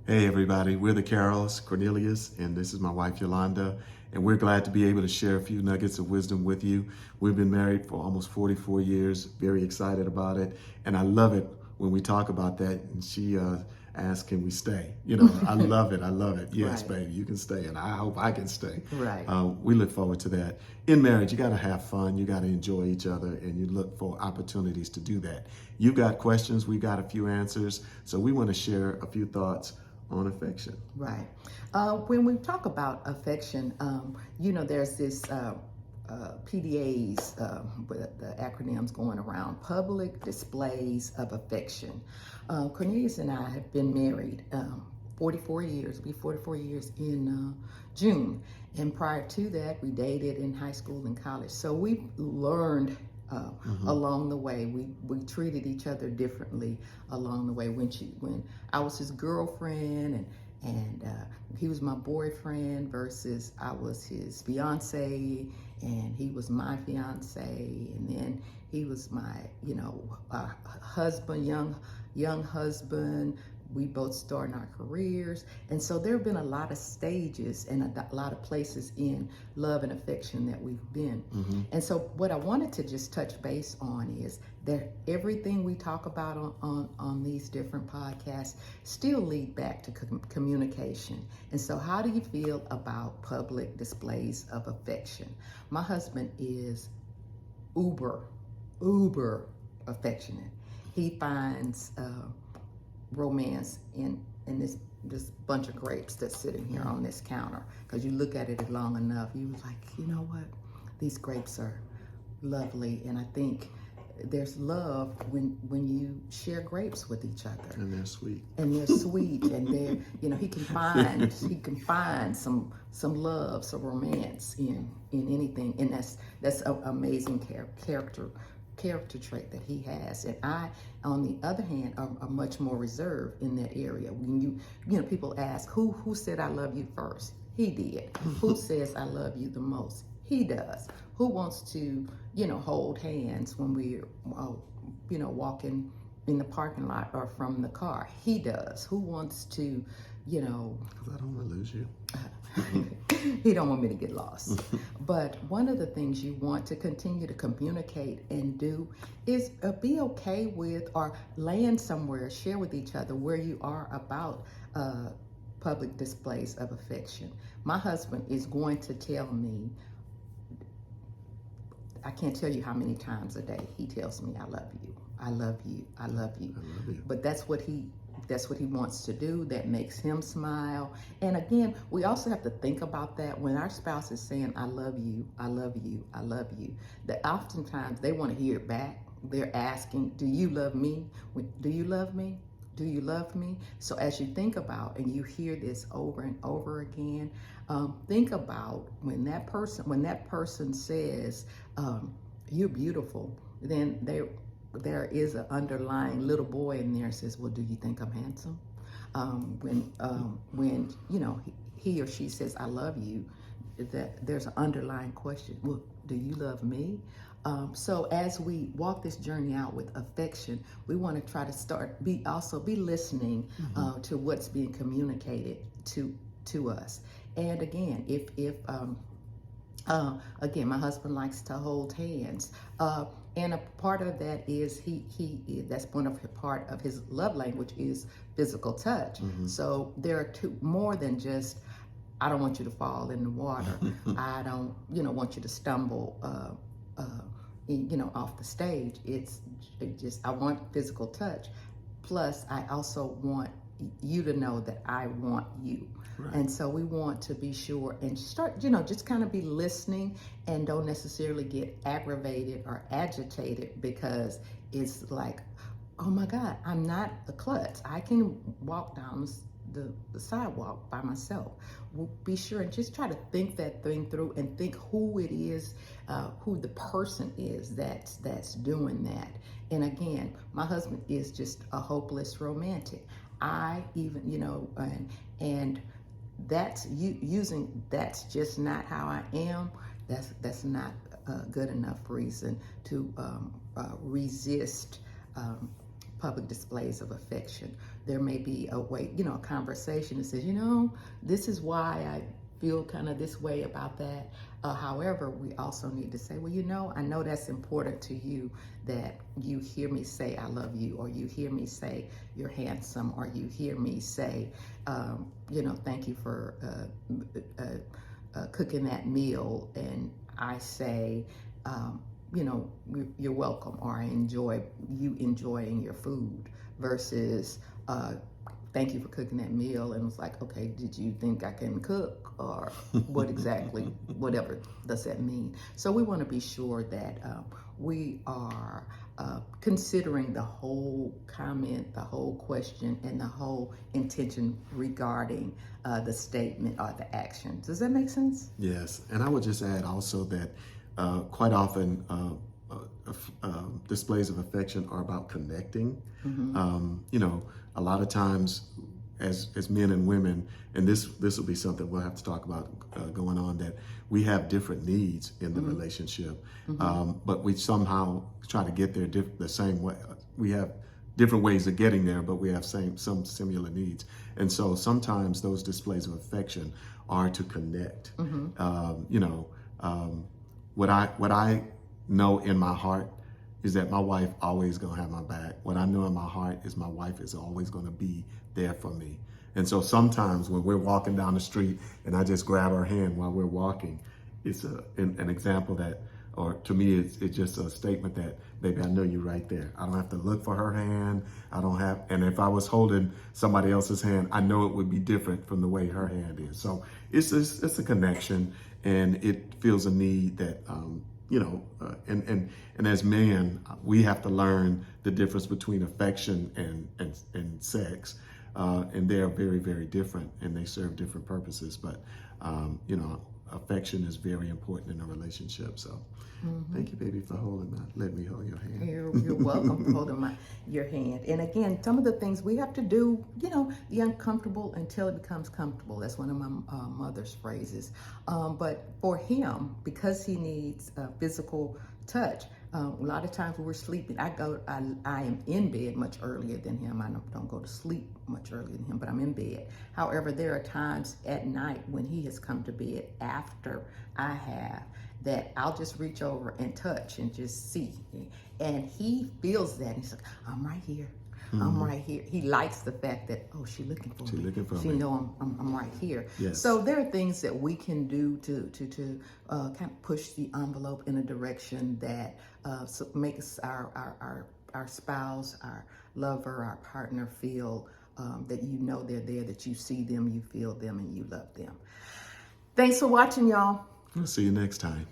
Hey everybody, we're the Carols, Cornelius, and this is my wife Yolanda, and we're glad to be able to share a few nuggets of wisdom with you. We've been married for almost 44 years, very excited about it, and I love it when we talk about that, and she asks, can we stay? I love it, I love it. Yes, Right. baby, you can stay, and I hope I can stay. Right. We look forward to that. In marriage, you gotta have fun, you gotta enjoy each other, and you look for opportunities to do that. You've got questions, we've got a few answers, so we wanna share a few thoughts on affection. Right. When we talk about affection, there's this PDAs, with the acronyms going around, public displays of affection. Cornelius and I have been married 44 years, it'll be 44 years in June. And prior to that, we dated in high school and college. So we learned along the way. We treated each other differently along the way. When I was his girlfriend and he was my boyfriend versus I was his fiance and he was my fiance, and then he was my husband, young husband. We both started our careers, and so there have been a lot of stages and a lot of places in love and affection that we've been. And so what I wanted to just touch base on is that everything we talk about on these different podcasts still lead back to communication. And so how do you feel about public displays of affection? My husband is uber affectionate. He finds romance in this bunch of grapes that's sitting here on this counter, because you look at it long enough, you was like, you know what, these grapes are lovely. And I think there's love when you share grapes with each other, And they're sweet. and they're he can find some love, some romance in anything, and that's an amazing character trait that he has. And I, on the other hand, are much more reserved in that area. When people ask, who said I love you first? He did. Who says I love you the most? He does. Who wants to hold hands when we're walking in the parking lot or from the car? He does. Who wants to Because I don't want to lose you. he don't want me to get lost. But one of the things you want to continue to communicate and do is be okay with, or land somewhere, share with each other where you are about public displays of affection. My husband is going to tell me, I can't tell you how many times a day he tells me, I love you, I love you, I love you. I love you. But that's what he wants to do. That makes him smile. And again, we also have to think about that when our spouse is saying, I love you, I love you, I love you, that oftentimes they want to hear it back. They're asking, do you love me? Do you love me? Do you love me? So as you think about and you hear this over and over again, think about when that person says, you're beautiful, then there is an underlying little boy in there says, well, do you think I'm handsome? When he or she says, I love you, that there's an underlying question, well, do you love me? So as we walk this journey out with affection, we want to try to be listening to what's being communicated to us. And again, again, my husband likes to hold hands. And a part of that is that's part of his love language is physical touch. So there are more than just, I don't want you to fall in the water. I don't, want you to stumble, off the stage. It's just, I want physical touch. Plus, I also want you to know that I want you. Right. And so we want to be sure and start, just kind of be listening, and don't necessarily get aggravated or agitated because it's like, oh my God, I'm not a klutz. I can walk down the sidewalk by myself. We'll be sure and just try to think that thing through and think who it is, who the person is that's doing that. And again, my husband is just a hopeless romantic. I even, and that's that's just not how I am. That's not a good enough reason to resist public displays of affection. There may be a way, a conversation that says, this is why I feel kind of this way about that. However, we also need to say, well, I know that's important to you, that you hear me say I love you, or you hear me say you're handsome, or you hear me say, thank you for cooking that meal, and I say, you're welcome, or I enjoy you enjoying your food, versus thank you for cooking that meal, and it's like, okay, did you think I can cook, or what exactly, whatever does that mean? So we want to be sure that we are considering the whole comment, the whole question, and the whole intention regarding the statement or the action. Does that make sense? Yes, and I would just add also that quite often displays of affection are about connecting. A lot of times as men and women, and this will be something we'll have to talk about going on, that we have different needs in the relationship, but we somehow try to get there the same way. We have different ways of getting there, but we have some similar needs. And so sometimes those displays of affection are to connect. What I know in my heart is that my wife always gonna have my back. What I know in my heart is my wife is always gonna be there for me. And so sometimes when we're walking down the street and I just grab her hand while we're walking, it's an example that, or to me, it's just a statement that, baby, I know you're right there. I don't have to look for her hand. And if I was holding somebody else's hand, I know it would be different from the way her hand is. So it's a connection, and it feels a need that, and as men, we have to learn the difference between affection and sex. And they are very, very different, and they serve different purposes. But, affection is very important in a relationship. So thank you, baby, for letting me hold your hand. You're welcome for holding your hand. And again, some of the things we have to do, the uncomfortable until it becomes comfortable. That's one of my mother's phrases. But for him, because he needs physical touch, a lot of times when we're sleeping, I am in bed much earlier than him. I don't go to sleep much earlier than him, but I'm in bed. However, there are times at night when he has come to bed after I have, that I'll just reach over and touch and just see. And he feels that. He's like, I'm right here. I'm right here. He likes the fact that, she's looking for me. She know I'm right here. Yes. So there are things that we can do to kind of push the envelope in a direction that makes our spouse, our lover, our partner feel that they're there, that you see them, you feel them, and you love them. Thanks for watching, y'all. We'll see you next time.